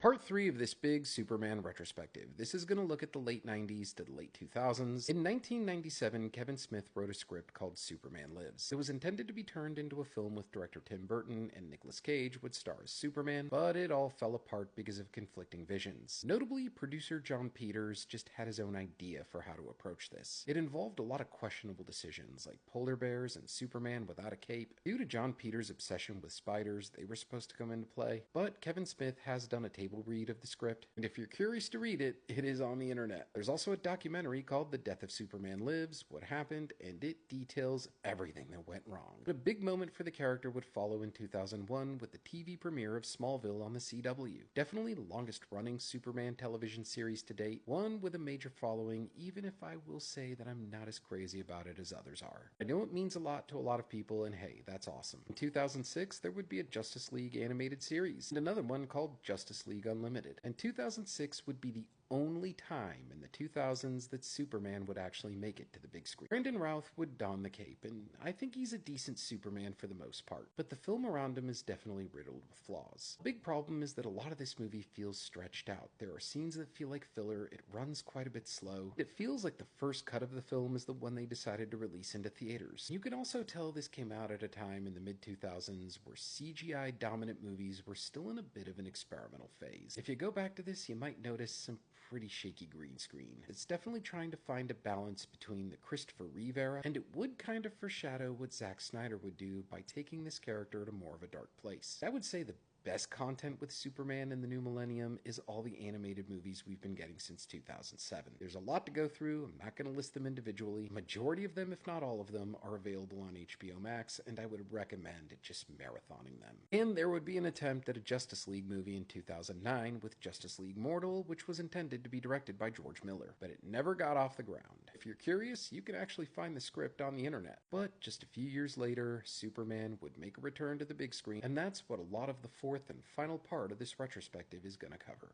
Part 3 of this big Superman retrospective. This is going to look at the late 90s to the late 2000s. In 1997, Kevin Smith wrote a script called Superman Lives. It was intended to be turned into a film with director Tim Burton, and Nicolas Cage would star as Superman, but it all fell apart because of conflicting visions. Notably, producer Jon Peters just had his own idea for how to approach this. It involved a lot of questionable decisions, like polar bears and Superman without a cape. Due to Jon Peters' obsession with spiders, they were supposed to come into play, but Kevin Smith has done a table read of the script, and if you're curious to read it, it is on the internet. There's also a documentary called The Death of Superman Lives, What Happened, and it details everything that went wrong. But a big moment for the character would follow in 2001 with the TV premiere of Smallville on the CW. Definitely the longest running Superman television series to date, one with a major following, even if I will say that I'm not as crazy about it as others are. I know it means a lot to a lot of people, and hey, that's awesome. In 2006, there would be a Justice League animated series, and another one called Justice League Unlimited. And 2006 would be the only time in the 2000s that Superman would actually make it to the big screen. Brandon Routh would don the cape, and I think he's a decent Superman for the most part, but the film around him is definitely riddled with flaws. The big problem is that a lot of this movie feels stretched out. There are scenes that feel like filler, it runs quite a bit slow. It feels like the first cut of the film is the one they decided to release into theaters. You can also tell this came out at a time in the mid-2000s where CGI dominant movies were still in a bit of an experimental phase. If you go back to this, you might notice some pretty shaky green screen. It's definitely trying to find a balance between the Christopher Reeve era, and it would kind of foreshadow what Zack Snyder would do by taking this character to more of a dark place. I would say the best content with Superman in the new millennium is all the animated movies we've been getting since 2007. There's a lot to go through. I'm not going to list them individually. Majority of them, if not all of them, are available on HBO Max, and I would recommend just marathoning them. And there would be an attempt at a Justice League movie in 2009 with Justice League Mortal, which was intended to be directed by George Miller, but it never got off the ground. If you're curious, you can actually find the script on the internet. But just a few years later, Superman would make a return to the big screen, and that's what a lot of the fourth and final part of this retrospective is going to cover.